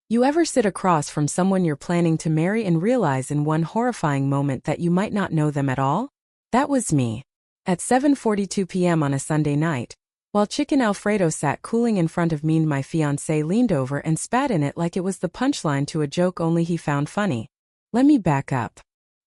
You ever sit across from someone you're planning to marry and realize in one horrifying moment that you might not know them at all? That was me. At 7:42 p.m. on a Sunday night, while chicken Alfredo sat cooling in front of me, my fiancé leaned over and spat in it like it was the punchline to a joke only he found funny. Let me back up.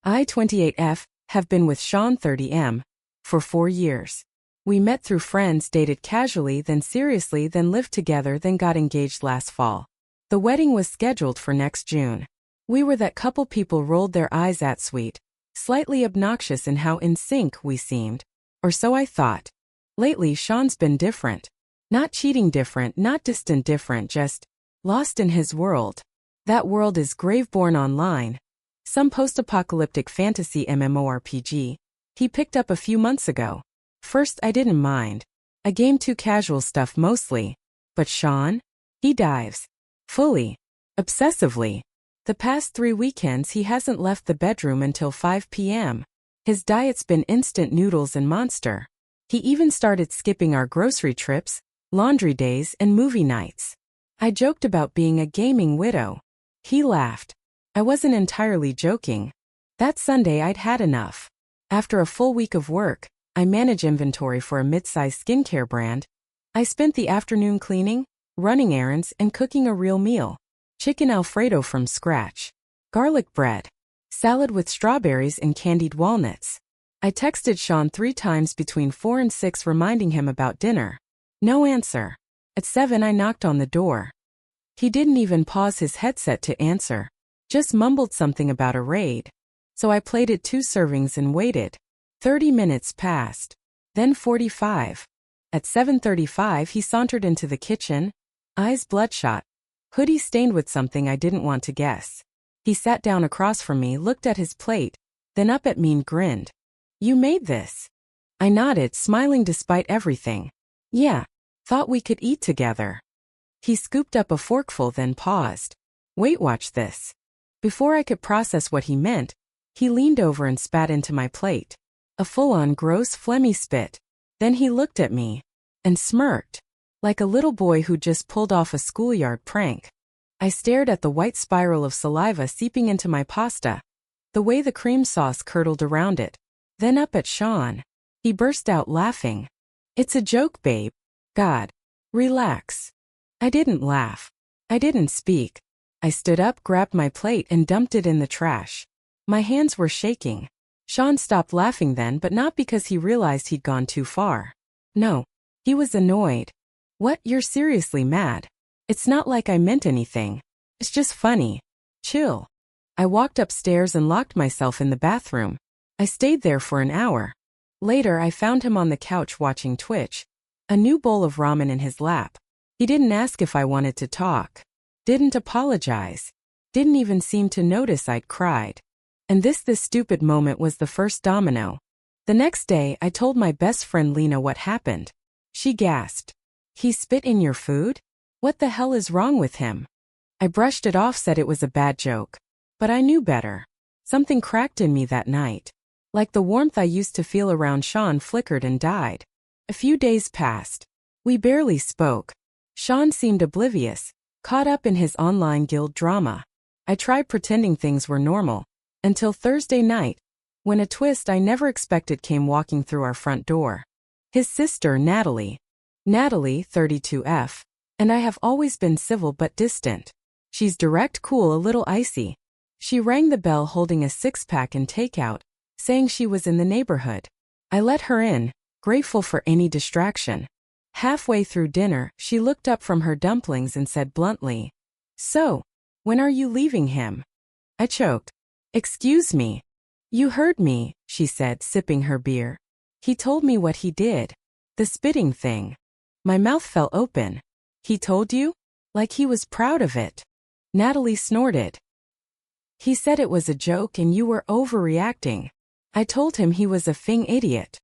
I, 28F, have been with Sean, 30M, for 4 years. We met through friends, dated casually, then seriously, then lived together, then got engaged last fall. The wedding was scheduled for next June. We were that couple people rolled their eyes at, sweet, slightly obnoxious in how in sync we seemed. Or so I thought. Lately Sean's been different. Not cheating different, not distant different, just lost in his world. That world is Graveborn Online, some post-apocalyptic fantasy MMORPG he picked up a few months ago. First I didn't mind. A game too casual stuff mostly. But Sean? He dives. Fully. Obsessively. The past 3 weekends he hasn't left the bedroom until 5 p.m. His diet's been instant noodles and Monster. He even started skipping our grocery trips, laundry days, and movie nights. I joked about being a gaming widow. He laughed. I wasn't entirely joking. That Sunday I'd had enough. After a full week of work, I manage inventory for a mid-sized skincare brand. I spent the afternoon cleaning, running errands, and cooking a real meal. Chicken Alfredo from scratch. Garlic bread. Salad with strawberries and candied walnuts. I texted Sean 3 times between 4 and 6 reminding him about dinner. No answer. At 7 I knocked on the door. He didn't even pause his headset to answer. Just mumbled something about a raid. So I plated 2 servings and waited. 30 minutes passed. Then 45. At 7:35 he sauntered into the kitchen, eyes bloodshot, hoodie stained with something I didn't want to guess. He sat down across from me, looked at his plate, then up at me and grinned. You made this? I nodded, smiling despite everything. Yeah. Thought we could eat together. He scooped up a forkful, then paused. Wait, watch this. Before I could process what he meant, he leaned over and spat into my plate. A full-on gross phlegmy spit. Then he looked at me and smirked, like a little boy who just pulled off a schoolyard prank. I stared at the white spiral of saliva seeping into my pasta, the way the cream sauce curdled around it, then up at Sean. He burst out laughing. It's a joke, babe. God. Relax. I didn't laugh. I didn't speak. I stood up, grabbed my plate, and dumped it in the trash. My hands were shaking. Sean stopped laughing then, but not because he realized he'd gone too far. No. He was annoyed. What, you're seriously mad? It's not like I meant anything. It's just funny. Chill. I walked upstairs and locked myself in the bathroom. I stayed there for an hour. Later I found him on the couch watching Twitch, a new bowl of ramen in his lap. He didn't ask if I wanted to talk. Didn't apologize. Didn't even seem to notice I'd cried. And this stupid moment was the first domino. The next day I told my best friend Lena what happened. She gasped. He spit in your food? What the hell is wrong with him? I brushed it off, said it was a bad joke. But I knew better. Something cracked in me that night. Like the warmth I used to feel around Sean flickered and died. A few days passed. We barely spoke. Sean seemed oblivious, caught up in his online guild drama. I tried pretending things were normal. Until Thursday night, when a twist I never expected came walking through our front door. His sister, Natalie. Natalie, 32F. And I have always been civil but distant. She's direct, cool, a little icy. She rang the bell holding a 6-pack and takeout, saying she was in the neighborhood. I let her in, grateful for any distraction. Halfway through dinner, she looked up from her dumplings and said bluntly, "So, when are you leaving him?" I choked. "Excuse me." "You heard me," she said, sipping her beer. "He told me what he did. The spitting thing." My mouth fell open. "He told you?" Like he was proud of it. Natalie snorted. "He said it was a joke and you were overreacting." I told him he was a fing idiot.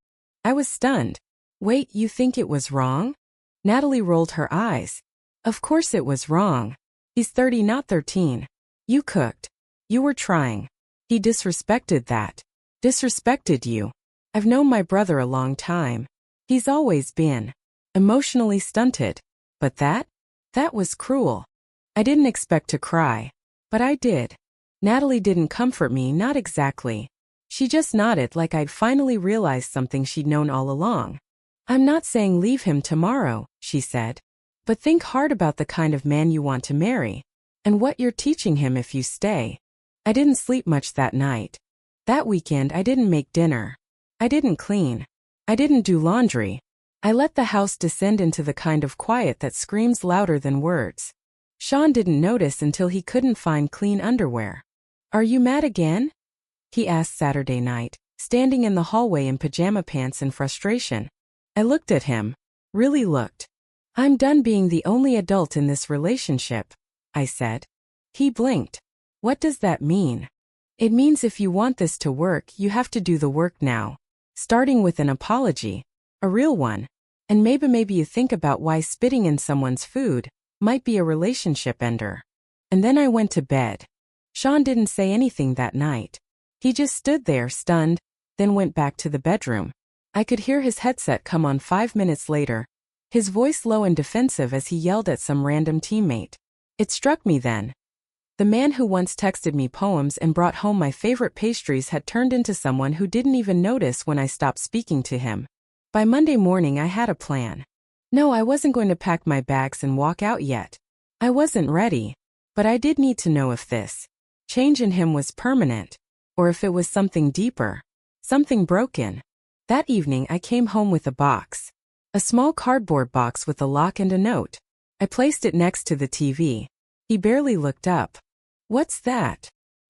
I was stunned. "Wait, you think it was wrong?" Natalie rolled her eyes. "Of course it was wrong. He's 30, not 13. You cooked. You were trying. He disrespected that. Disrespected you. I've known my brother a long time. He's always been emotionally stunted. But that was cruel." I didn't expect to cry, but I did. Natalie didn't comfort me, not exactly. She just nodded like I'd finally realized something she'd known all along. I'm not saying leave him tomorrow, she said. But think hard about the kind of man you want to marry, and what you're teaching him if you stay. I didn't sleep much that night. That weekend I didn't make dinner. I didn't clean. I didn't do laundry. I let the house descend into the kind of quiet that screams louder than words. Sean didn't notice until he couldn't find clean underwear. Are you mad again? He asked Saturday night, standing in the hallway in pajama pants in frustration. I looked at him. Really looked. I'm done being the only adult in this relationship, I said. He blinked. What does that mean? It means if you want this to work, you have to do the work now. Starting with an apology. A real one. And maybe you think about why spitting in someone's food might be a relationship ender. And then I went to bed. Sean didn't say anything that night. He just stood there stunned, then went back to the bedroom. I could hear his headset come on 5 minutes later, his voice low and defensive as he yelled at some random teammate. It struck me then. The man who once texted me poems and brought home my favorite pastries had turned into someone who didn't even notice when I stopped speaking to him. By Monday morning I had a plan. No, I wasn't going to pack my bags and walk out yet. I wasn't ready. But I did need to know if this change in him was permanent, or if it was something deeper, something broken. That evening I came home with a box. A small cardboard box with a lock and a note. I placed it next to the TV. He barely looked up. What's that?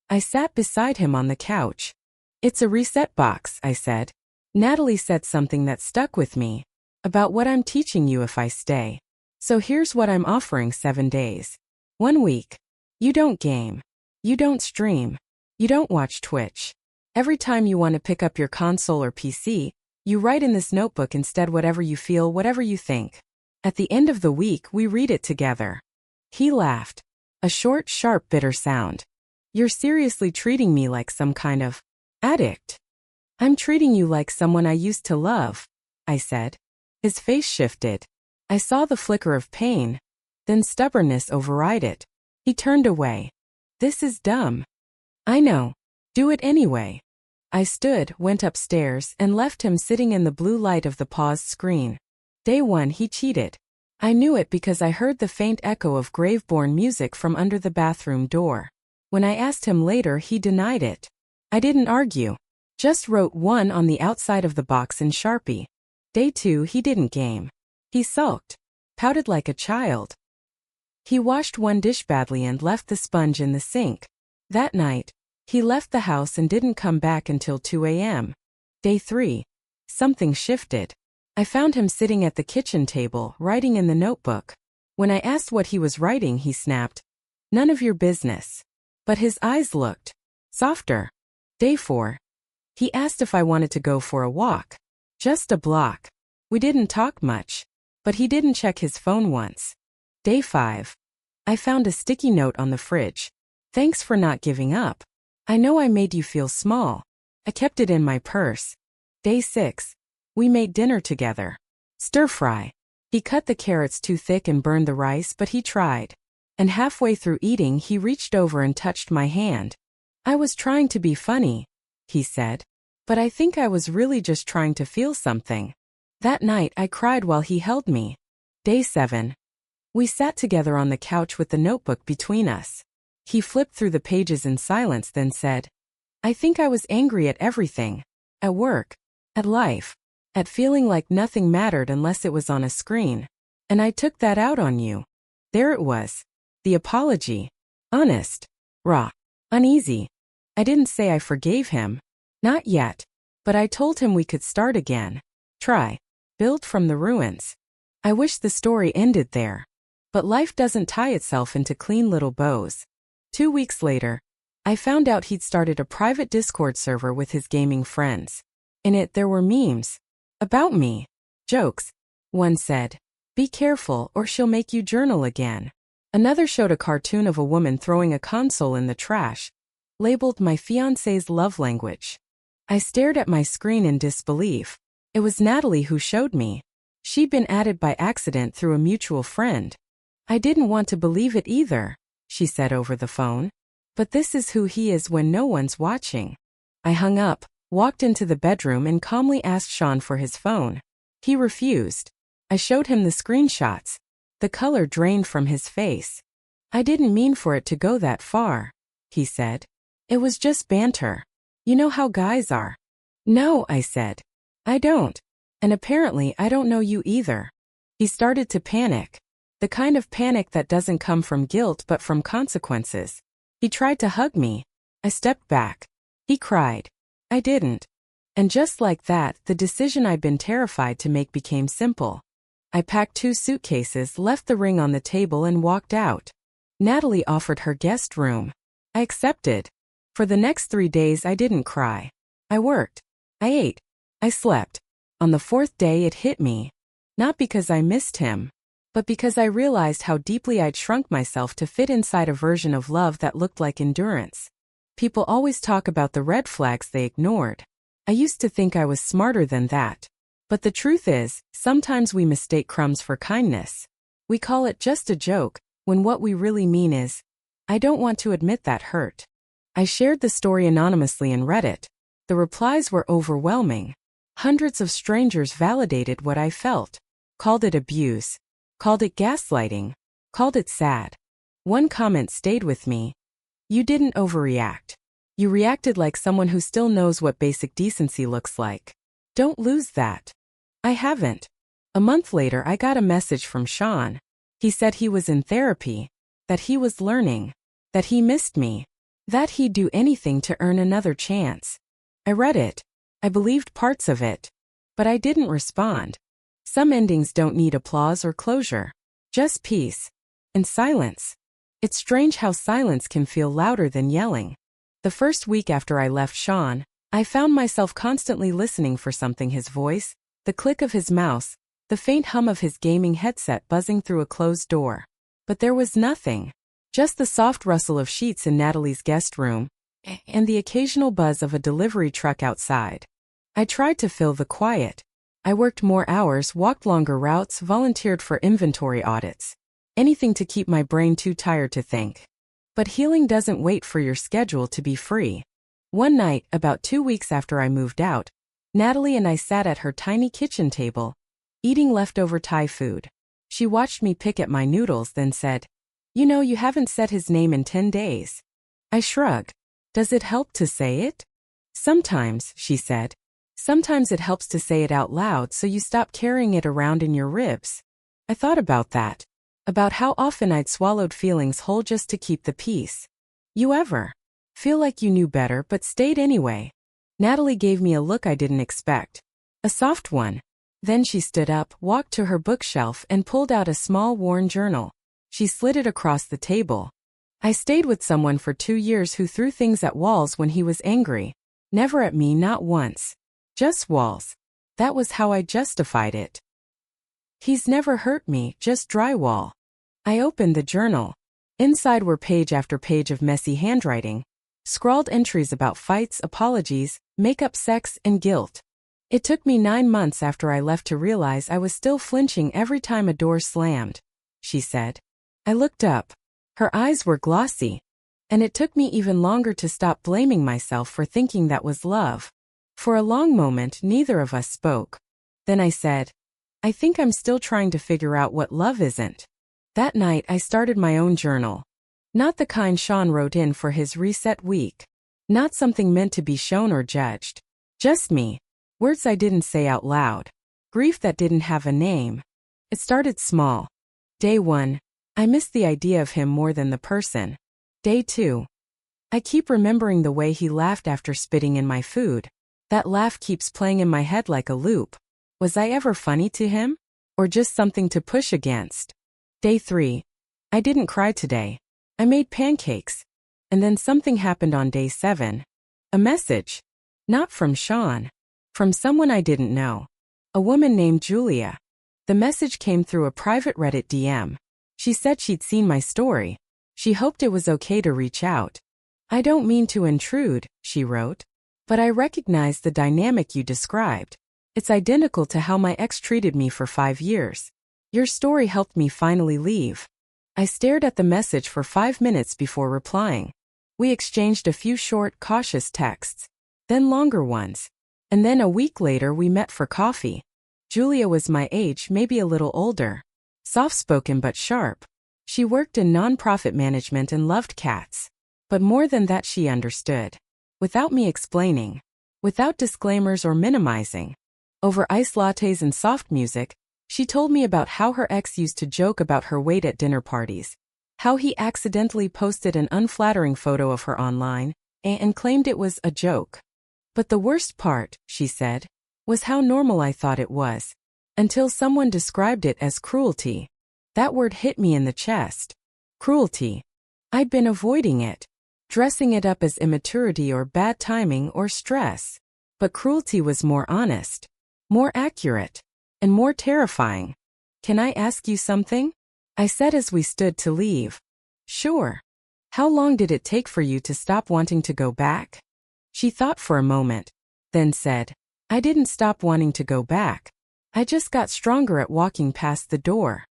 I sat beside him on the couch. It's a reset box, I said. Natalie said something that stuck with me. About what I'm teaching you if I stay. So here's what I'm offering: 7 days. 1 week. You don't game. You don't stream. You don't watch Twitch. Every time you want to pick up your console or PC, you write in this notebook instead whatever you feel, whatever you think. At the end of the week, we read it together. He laughed. A short, sharp, bitter sound. You're seriously treating me like some kind of addict. I'm treating you like someone I used to love, I said. His face shifted. I saw the flicker of pain, then stubbornness override it. He turned away. This is dumb. I know. Do it anyway. I stood, went upstairs, and left him sitting in the blue light of the paused screen. Day 1, he cheated. I knew it because I heard the faint echo of Graveborn music from under the bathroom door. When I asked him later, he denied it. I didn't argue. Just wrote 1 on the outside of the box in Sharpie. Day 2, he didn't game. He sulked. Pouted like a child. He washed 1 dish badly and left the sponge in the sink. That night, he left the house and didn't come back until 2 a.m. Day 3. Something shifted. I found him sitting at the kitchen table, writing in the notebook. When I asked what he was writing, he snapped, "None of your business." But his eyes looked softer. Day 4. He asked if I wanted to go for a walk. Just a block. We didn't talk much, but he didn't check his phone once. Day 5. I found a sticky note on the fridge. Thanks for not giving up. I know I made you feel small. I kept it in my purse. Day 6. We made dinner together. Stir fry. He cut the carrots too thick and burned the rice, but he tried. And halfway through eating, he reached over and touched my hand. I was trying to be funny, he said. But I think I was really just trying to feel something. That night I cried while he held me. Day 7. We sat together on the couch with the notebook between us. He flipped through the pages in silence, then said, I think I was angry at everything. At work. At life. At feeling like nothing mattered unless it was on a screen. And I took that out on you. There it was. The apology. Honest. Raw. Uneasy. I didn't say I forgave him. Not yet. But I told him we could start again. Try. Build from the ruins. I wish the story ended there. But life doesn't tie itself into clean little bows. 2 weeks later, I found out he'd started a private Discord server with his gaming friends. In it there were memes. About me. Jokes. One said, "Be careful or she'll make you journal again." Another showed a cartoon of a woman throwing a console in the trash, labeled "My Fiancé's Love Language." I stared at my screen in disbelief. It was Natalie who showed me. She'd been added by accident through a mutual friend. I didn't want to believe it either, she said over the phone. But this is who he is when no one's watching. I hung up, walked into the bedroom and calmly asked Sean for his phone. He refused. I showed him the screenshots. The color drained from his face. I didn't mean for it to go that far, he said. It was just banter. You know how guys are. No, I said. I don't. And apparently I don't know you either. He started to panic. The kind of panic that doesn't come from guilt but from consequences. He tried to hug me. I stepped back. He cried. I didn't. And just like that, the decision I'd been terrified to make became simple. I packed 2 suitcases, left the ring on the table and walked out. Natalie offered her guest room. I accepted. For the next 3 days I didn't cry. I worked. I ate. I slept. On the 4th day it hit me. Not because I missed him, but because I realized how deeply I'd shrunk myself to fit inside a version of love that looked like endurance. People always talk about the red flags they ignored. I used to think I was smarter than that. But the truth is, sometimes we mistake crumbs for kindness. We call it just a joke, when what we really mean is, I don't want to admit that hurt. I shared the story anonymously in Reddit. The replies were overwhelming. Hundreds of strangers validated what I felt. Called it abuse. Called it gaslighting. Called it sad. One comment stayed with me. You didn't overreact. You reacted like someone who still knows what basic decency looks like. Don't lose that. I haven't. A month later I got a message from Sean. He said he was in therapy, that he was learning, that he missed me, that he'd do anything to earn another chance. I read it. I believed parts of it. But I didn't respond. Some endings don't need applause or closure. Just peace. And silence. It's strange how silence can feel louder than yelling. The first week after I left Sean, I found myself constantly listening for something: his voice, the click of his mouse, the faint hum of his gaming headset buzzing through a closed door. But there was nothing. Just the soft rustle of sheets in Natalie's guest room, and the occasional buzz of a delivery truck outside. I tried to fill the quiet. I worked more hours, walked longer routes, volunteered for inventory audits. Anything to keep my brain too tired to think. But healing doesn't wait for your schedule to be free. One night, about 2 weeks after I moved out, Natalie and I sat at her tiny kitchen table, eating leftover Thai food. She watched me pick at my noodles, then said, "You know, you haven't said his name in 10 days. I shrugged. Does it help to say it? Sometimes, she said. Sometimes it helps to say it out loud so you stop carrying it around in your ribs. I thought about that. About how often I'd swallowed feelings whole just to keep the peace. You ever feel like you knew better but stayed anyway? Natalie gave me a look I didn't expect. A soft one. Then she stood up, walked to her bookshelf and pulled out a small worn journal. She slid it across the table. I stayed with someone for 2 years who threw things at walls when he was angry. Never at me, not once. Just walls. That was how I justified it. He's never hurt me, just drywall. I opened the journal. Inside were page after page of messy handwriting, scrawled entries about fights, apologies, makeup, sex, and guilt. It took me 9 months after I left to realize I was still flinching every time a door slammed, she said. I looked up. Her eyes were glossy. And it took me even longer to stop blaming myself for thinking that was love. For a long moment, neither of us spoke. Then I said, I think I'm still trying to figure out what love isn't. That night I started my own journal. Not the kind Sean wrote in for his reset week. Not something meant to be shown or judged. Just me. Words I didn't say out loud. Grief that didn't have a name. It started small. Day 1. I missed the idea of him more than the person. Day 2. I keep remembering the way he laughed after spitting in my food. That laugh keeps playing in my head like a loop. Was I ever funny to him? Or just something to push against? Day 3. I didn't cry today. I made pancakes. And then something happened on day 7. A message. Not from Sean. From someone I didn't know. A woman named Julia. The message came through a private Reddit DM. She said she'd seen my story. She hoped it was okay to reach out. I don't mean to intrude, she wrote. But I recognize the dynamic you described. It's identical to how my ex treated me for 5 years. Your story helped me finally leave. I stared at the message for 5 minutes before replying. We exchanged a few short, cautious texts, then longer ones. And then a week later we met for coffee. Julia was my age, maybe a little older. Soft-spoken but sharp. She worked in non-profit management and loved cats. But more than that, she understood. Without me explaining. Without disclaimers or minimizing. Over iced lattes and soft music, she told me about how her ex used to joke about her weight at dinner parties. How he accidentally posted an unflattering photo of her online and claimed it was a joke. But the worst part, she said, was how normal I thought it was. Until someone described it as cruelty. That word hit me in the chest. Cruelty. I'd been avoiding it. Dressing it up as immaturity or bad timing or stress. But cruelty was more honest. More accurate. And more terrifying. Can I ask you something? I said as we stood to leave. Sure. How long did it take for you to stop wanting to go back? She thought for a moment. Then said, I didn't stop wanting to go back. I just got stronger at walking past the door.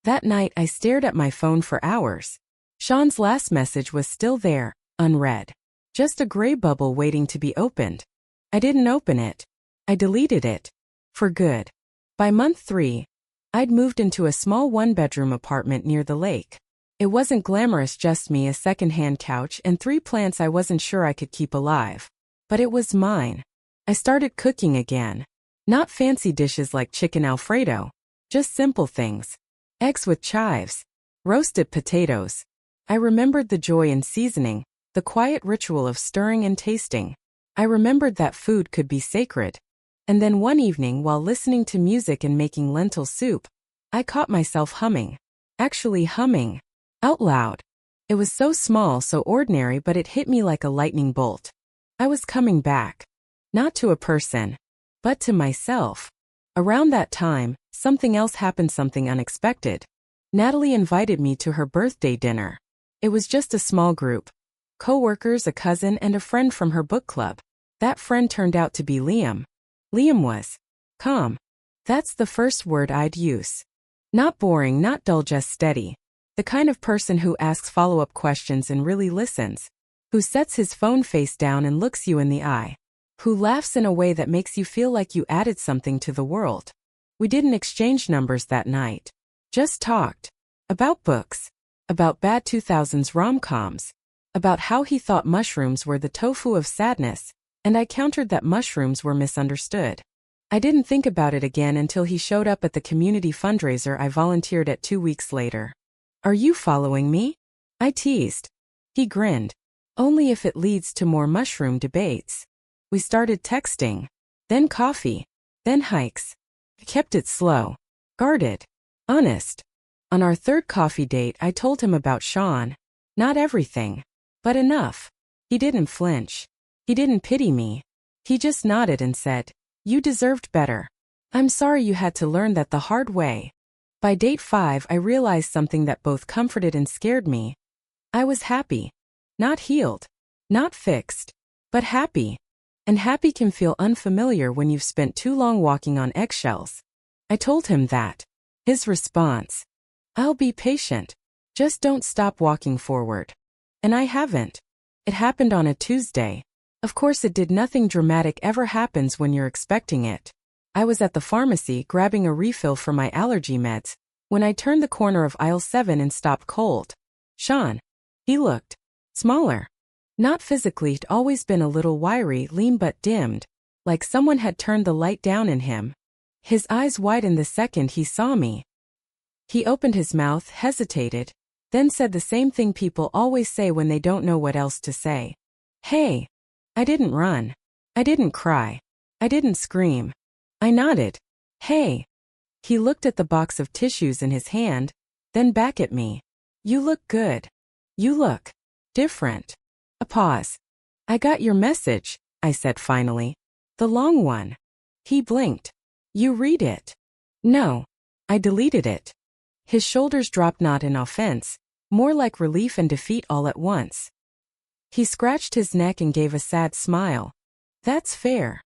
That night I stared at my phone for hours. Sean's last message was still there, unread. Just a gray bubble waiting to be opened. I didn't open it. I deleted it. For good. By month 3, I'd moved into a small one-bedroom apartment near the lake. It wasn't glamorous, just me, a second-hand couch, and 3 plants I wasn't sure I could keep alive. But it was mine. I started cooking again. Not fancy dishes like chicken Alfredo. Just simple things. Eggs with chives. Roasted potatoes. I remembered the joy in seasoning, the quiet ritual of stirring and tasting. I remembered that food could be sacred. And then one evening, while listening to music and making lentil soup, I caught myself humming. Actually humming. Out loud. It was so small, so ordinary, but it hit me like a lightning bolt. I was coming back. Not to a person. But to myself. Around that time, something else happened, something unexpected. Natalie invited me to her birthday dinner. It was just a small group. Co-workers, a cousin, and a friend from her book club. That friend turned out to be Liam. Liam was calm. That's the first word I'd use. Not boring, not dull, just steady. The kind of person who asks follow-up questions and really listens. Who sets his phone face down and looks you in the eye. Who laughs in a way that makes you feel like you added something to the world. We didn't exchange numbers that night. Just talked. About books. About bad 2000s rom-coms. About how he thought mushrooms were the tofu of sadness, and I countered that mushrooms were misunderstood. I didn't think about it again until he showed up at the community fundraiser I volunteered at 2 weeks later. Are you following me? I teased. He grinned. Only if it leads to more mushroom debates. We started texting. Then coffee. Then hikes. I kept it slow. Guarded. Honest. On our 3rd coffee date, I told him about Sean. Not everything. But enough. He didn't flinch. He didn't pity me. He just nodded and said, You deserved better. I'm sorry you had to learn that the hard way. By date 5, I realized something that both comforted and scared me. I was happy. Not healed. Not fixed. But happy. And happy can feel unfamiliar when you've spent too long walking on eggshells. I told him that. His response. I'll be patient. Just don't stop walking forward. And I haven't. It happened on a Tuesday. Of course, it did. Nothing dramatic ever happens when you're expecting it. I was at the pharmacy grabbing a refill for my allergy meds when I turned the corner of aisle 7 and stopped cold. Sean. He looked smaller. Not physically, he'd always been a little wiry, lean but dimmed, like someone had turned the light down in him. His eyes widened the second he saw me. He opened his mouth, hesitated, then said the same thing people always say when they don't know what else to say. Hey. I didn't run. I didn't cry. I didn't scream. I nodded. Hey. He looked at the box of tissues in his hand, then back at me. You look good. You look different. A pause. I got your message, I said finally. The long one. He blinked. You read it? No. I deleted it. His shoulders dropped, not in offense, more like relief and defeat all at once. He scratched his neck and gave a sad smile. That's fair.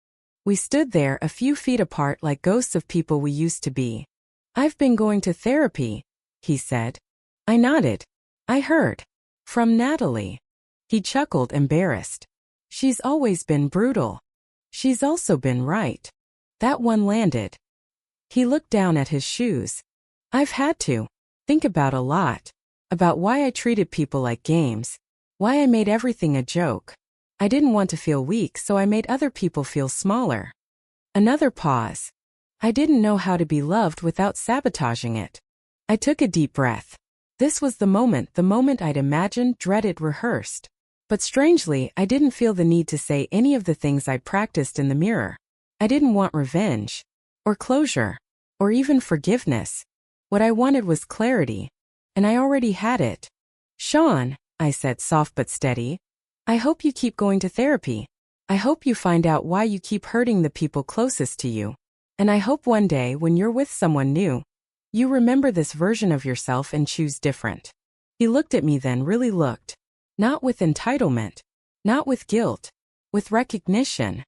We stood there a few feet apart like ghosts of people we used to be. I've been going to therapy, he said. I nodded. I heard. From Natalie. He chuckled, embarrassed. She's always been brutal. She's also been right. That one landed. He looked down at his shoes. I've had to think about a lot. About why I treated people like games. Why I made everything a joke. I didn't want to feel weak, so I made other people feel smaller. Another pause. I didn't know how to be loved without sabotaging it. I took a deep breath. This was the moment I'd imagined, dreaded, rehearsed. But strangely, I didn't feel the need to say any of the things I'd practiced in the mirror. I didn't want revenge. Or closure. Or even forgiveness. What I wanted was clarity. And I already had it. Sean, I said, soft but steady. I hope you keep going to therapy. I hope you find out why you keep hurting the people closest to you. And I hope one day when you're with someone new, you remember this version of yourself and choose different. He looked at me then, really looked. Not with entitlement. Not with guilt. With recognition.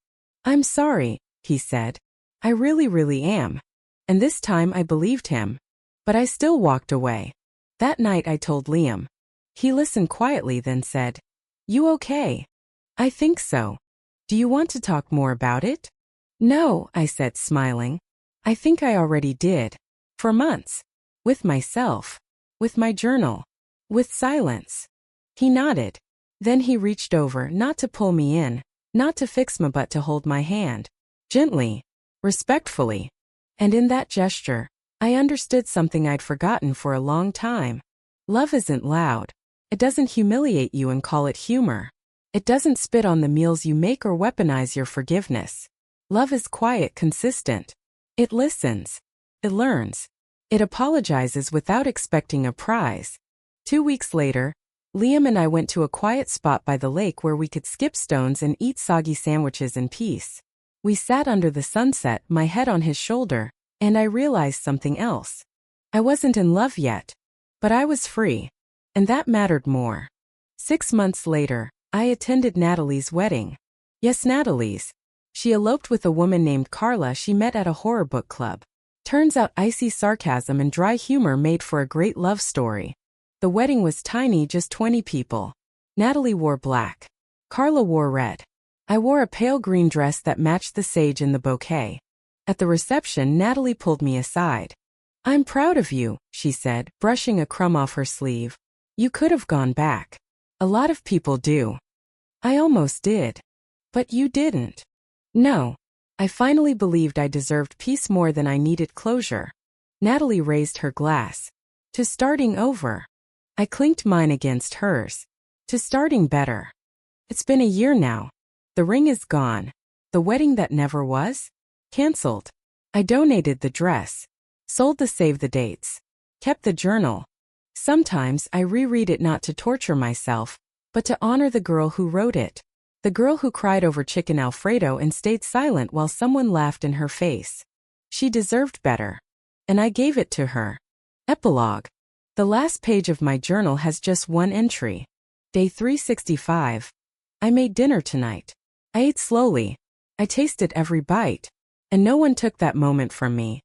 I'm sorry, he said. I really am. And this time I believed him. But I still walked away. That night I told Liam. He listened quietly, then said, You okay? I think so. Do you want to talk more about it? No, I said, smiling. I think I already did. For months. With myself. With my journal. With silence. He nodded. Then he reached over, not to pull me in, not to fix me, but to hold my hand. Gently. Respectfully. And in that gesture, I understood something I'd forgotten for a long time. Love isn't loud. It doesn't humiliate you and call it humor. It doesn't spit on the meals you make or weaponize your forgiveness. Love is quiet, consistent. It listens. It learns. It apologizes without expecting a prize. 2 weeks later, Liam and I went to a quiet spot by the lake where we could skip stones and eat soggy sandwiches in peace. We sat under the sunset, my head on his shoulder, and I realized something else. I wasn't in love yet, but I was free. And that mattered more. 6 months later, I attended Natalie's wedding. Yes, Natalie's. She eloped with a woman named Carla she met at a horror book club. Turns out icy sarcasm and dry humor made for a great love story. The wedding was tiny, just 20 people. Natalie wore black. Carla wore red. I wore a pale green dress that matched the sage in the bouquet. At the reception, Natalie pulled me aside. I'm proud of you, she said, brushing a crumb off her sleeve. You could have gone back. A lot of people do. I almost did. But you didn't. No. I finally believed I deserved peace more than I needed closure. Natalie raised her glass. To starting over. I clinked mine against hers. To starting better. It's been a year now. The ring is gone. The wedding that never was? Cancelled. I donated the dress. Sold the save the dates. Kept the journal. Sometimes I reread it not to torture myself, but to honor the girl who wrote it. The girl who cried over chicken Alfredo and stayed silent while someone laughed in her face. She deserved better. And I gave it to her. Epilogue. The last page of my journal has just one entry. Day 365. I made dinner tonight. I ate slowly. I tasted every bite. And no one took that moment from me.